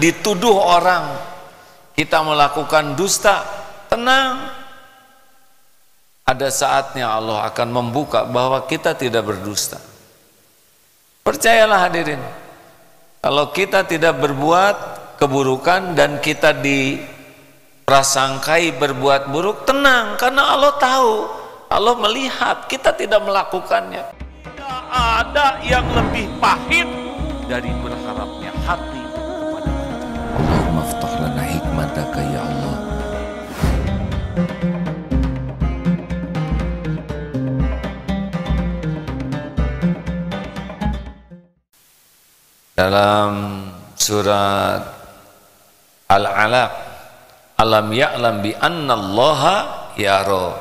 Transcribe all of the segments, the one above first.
dituduh orang kita melakukan dusta, tenang. Ada saatnya Allah akan membuka bahwa kita tidak berdusta. Percayalah hadirin, kalau kita tidak berbuat keburukan dan kita diprasangkai berbuat buruk, tenang, karena Allah tahu, Allah melihat kita tidak melakukannya. Tidak ada yang lebih pahit dari berharapnya hati kepada kita. Allahumma aftah lana hikmataka ya Allah. Dalam surat Al-Alaq, alam ya'lam bi annallaha yara,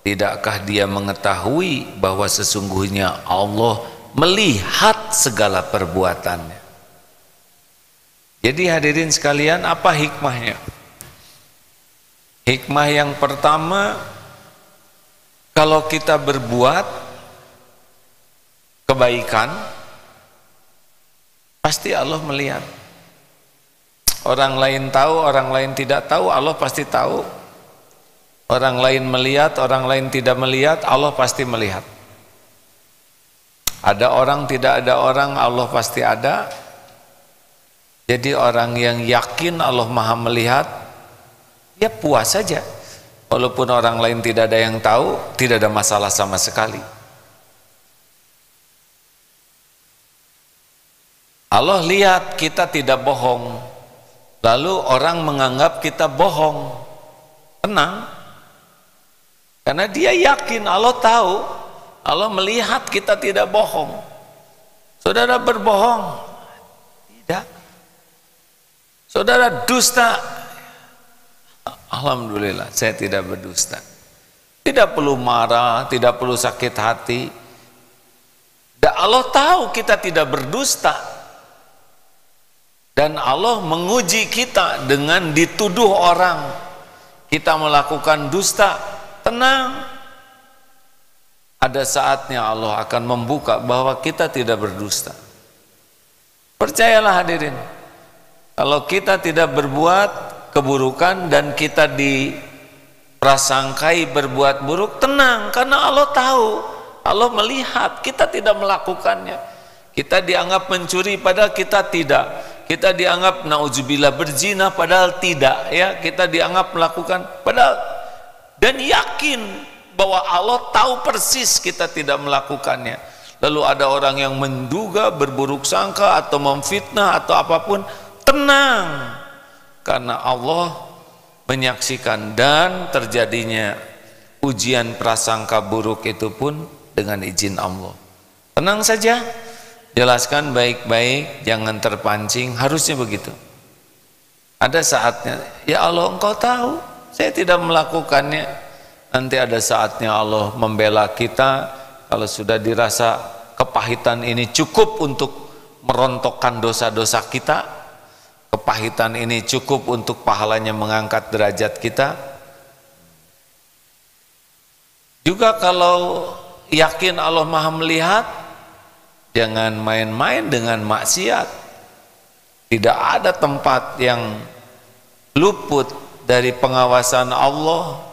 tidakkah dia mengetahui bahwa sesungguhnya Allah melihat segala perbuatannya. Jadi hadirin sekalian, apa hikmahnya? Hikmah yang pertama, kalau kita berbuat kebaikan, pasti Allah melihat. Orang lain tahu, orang lain tidak tahu, Allah pasti tahu. Orang lain melihat, orang lain tidak melihat, Allah pasti melihat. Ada orang, tidak ada orang, Allah pasti ada. Jadi orang yang yakin Allah Maha melihat, ya puas saja. Walaupun orang lain tidak ada yang tahu, tidak ada masalah sama sekali. Allah lihat kita tidak bohong, lalu orang menganggap kita bohong, tenang, karena dia yakin Allah tahu, Allah melihat kita tidak bohong. Saudara berbohong? Tidak. Saudara dusta? Alhamdulillah saya tidak berdusta. Tidak perlu marah, tidak perlu sakit hati. Dan Allah tahu kita tidak berdusta. Dan Allah menguji kita dengan dituduh orang kita melakukan dusta, tenang. Ada saatnya Allah akan membuka bahwa kita tidak berdusta. Percayalah hadirin, kalau kita tidak berbuat keburukan dan kita diprasangkai berbuat buruk, tenang, karena Allah tahu, Allah melihat kita tidak melakukannya. Kita dianggap mencuri padahal kita tidak. Kita dianggap nauzubillah berzina padahal tidak, ya. Kita dianggap melakukan padahal, dan yakin bahwa Allah tahu persis kita tidak melakukannya. Lalu ada orang yang menduga, berburuk sangka atau memfitnah atau apapun, tenang, karena Allah menyaksikan. Dan terjadinya ujian prasangka buruk itu pun dengan izin Allah. Tenang saja, jelaskan baik-baik, jangan terpancing, harusnya begitu. Ada saatnya, ya Allah Engkau tahu saya tidak melakukannya. Nanti ada saatnya Allah membela kita. Kalau sudah dirasa kepahitan ini cukup untuk merontokkan dosa-dosa kita, kepahitan ini cukup untuk pahalanya mengangkat derajat kita. Juga kalau yakin Allah Maha melihat, jangan main-main dengan maksiat. Tidak ada tempat yang luput dari pengawasan Allah.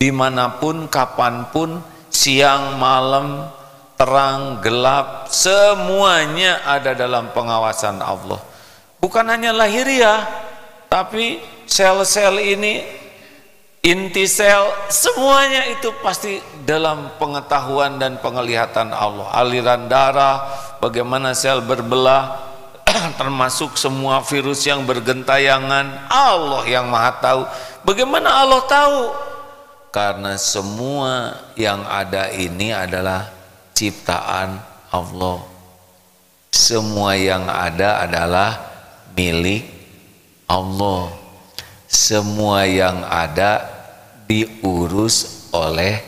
Dimanapun, kapanpun, siang, malam, terang, gelap, semuanya ada dalam pengawasan Allah. Bukan hanya lahiriah, tapi sel-sel ini, inti sel, semuanya itu pasti dalam pengetahuan dan penglihatan Allah. Aliran darah, bagaimana sel berbelah, termasuk semua virus yang bergentayangan, Allah yang Maha tahu. Bagaimana Allah tahu? Karena semua yang ada ini adalah ciptaan Allah. Semua yang ada adalah milik Allah. Semua yang ada diurus oleh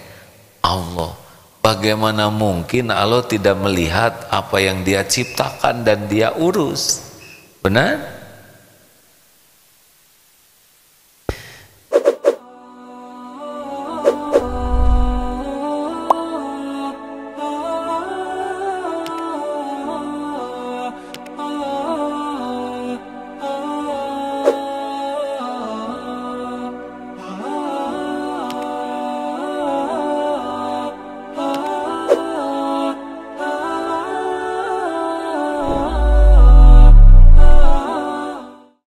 Allah. Bagaimana mungkin Allah tidak melihat apa yang Dia ciptakan dan Dia urus? Benar?